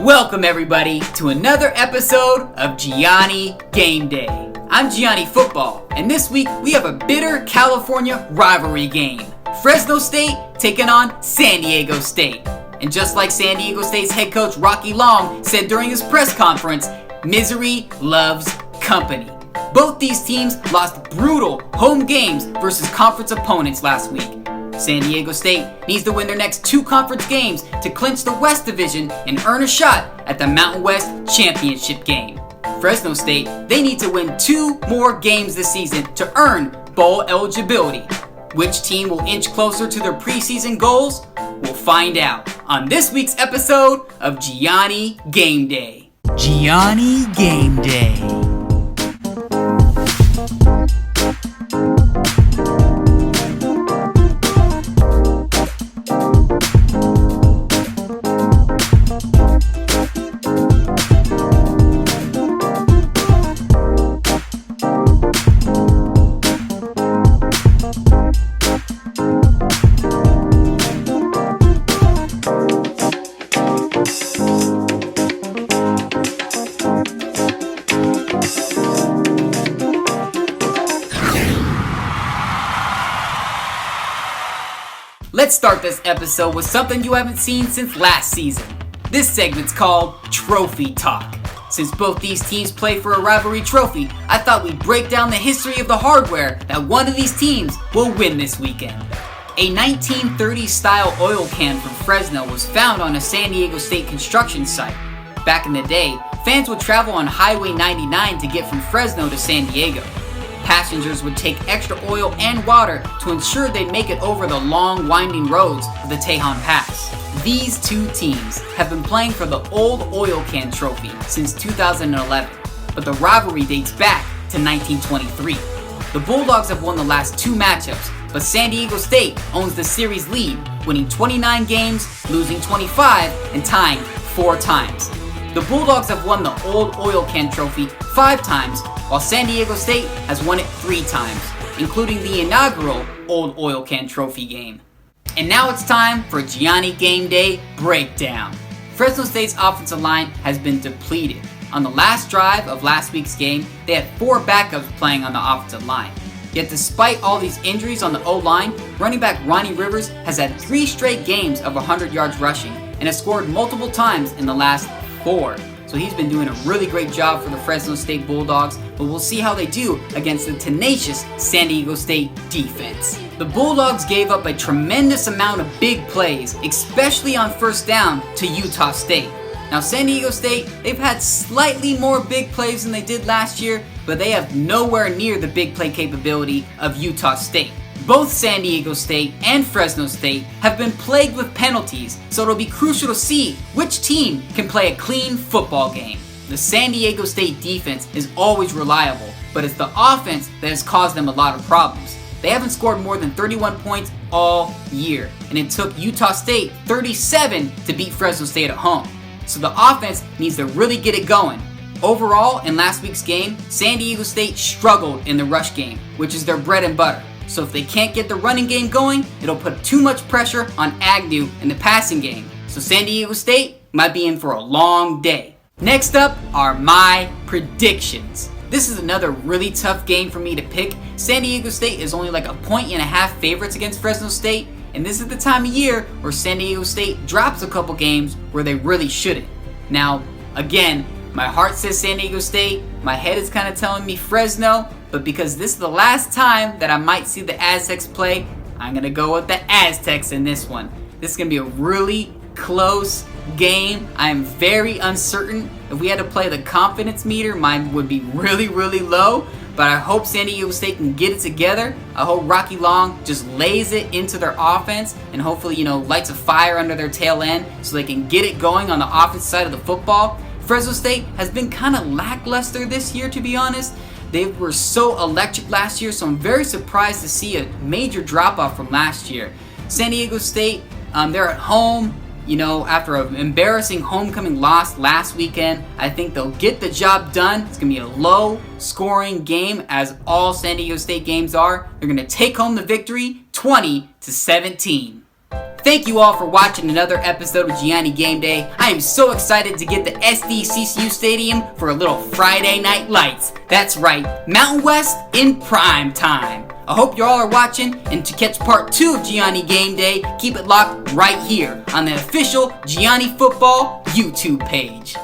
Welcome everybody to another episode of Gianni Gameday. I'm Gianni Football, and this week we have a bitter California rivalry game. Fresno State taking on San Diego State. And just like San Diego State's head coach Rocky Long said during his press conference, misery loves company. Both these teams lost brutal home games versus conference opponents last week. San Diego State needs to win their next two conference games to clinch the West Division and earn a shot at the Mountain West Championship game. Fresno State, they need to win two more games this season to earn bowl eligibility. Which team will inch closer to their preseason goals? We'll find out on this week's episode of Gianni Gameday. Gianni Gameday. Let's start this episode with something you haven't seen since last season. This segment's called Trophy Talk. Since both these teams play for a Rivalry Trophy, I thought we'd break down the history of the hardware that one of these teams will win this weekend. A 1930s style oil can from Fresno was found on a San Diego State construction site. Back in the day, fans would travel on Highway 99 to get from Fresno to San Diego. Passengers would take extra oil and water to ensure they make it over the long, winding roads of the Tejon Pass. These two teams have been playing for the old oil can trophy since 2011, but the rivalry dates back to 1923. The Bulldogs have won the last two matchups, but San Diego State owns the series lead, winning 29 games, losing 25, and tying 4 times. The Bulldogs have won the old oil can trophy 5 times, while San Diego State has won it 3 times, including the inaugural Old Oil Can Trophy game. And now it's time for Gianni Gameday Breakdown. Fresno State's offensive line has been depleted. On the last drive of last week's game, they had 4 backups playing on the offensive line. Yet despite all these injuries on the O-line, running back Ronnie Rivers has had 3 straight games of 100 yards rushing and has scored multiple times in the last 4. So he's been doing a really great job for the Fresno State Bulldogs, but we'll see how they do against the tenacious San Diego State defense. The Bulldogs gave up a tremendous amount of big plays, especially on first down, to Utah State. Now San Diego State, they've had slightly more big plays than they did last year, but they have nowhere near the big play capability of Utah State. Both San Diego State and Fresno State have been plagued with penalties, so it'll be crucial to see which team can play a clean football game. The San Diego State defense is always reliable, but it's the offense that has caused them a lot of problems. They haven't scored more than 31 points all year, and it took Utah State 37 to beat Fresno State at home. So the offense needs to really get it going. Overall, in last week's game, San Diego State struggled in the rush game, which is their bread and butter. So if they can't get the running game going, it'll put too much pressure on Agnew in the passing game. So San Diego State might be in for a long day. Next up are my predictions. This is another really tough game for me to pick. San Diego State is only like 1.5 points favorites against Fresno State, and this is the time of year where San Diego State drops a couple games where they really shouldn't. Now, again, my heart says San Diego State, my head is kind of telling me Fresno, but because this is the last time that I might see the Aztecs play, I'm going to go with the Aztecs in this one. This is going to be a really close game. I am very uncertain. If we had to play the confidence meter, mine would be really, really low. But I hope San Diego State can get it together. I hope Rocky Long just lays it into their offense and hopefully, lights a fire under their tail end so they can get it going on the offense side of the football. Fresno State has been kind of lackluster this year, to be honest. They were so electric last year, so I'm very surprised to see a major drop-off from last year. San Diego State, they're at home, after an embarrassing homecoming loss last weekend. I think they'll get the job done. It's going to be a low-scoring game, as all San Diego State games are. They're going to take home the victory 20-17. Thank you all for watching another episode of Gianni Gameday. I am so excited to get the SDSU Stadium for a little Friday Night Lights. That's right, Mountain West in prime time. I hope you all are watching, and to catch part 2 of Gianni Gameday, keep it locked right here on the official Gianni Football YouTube page.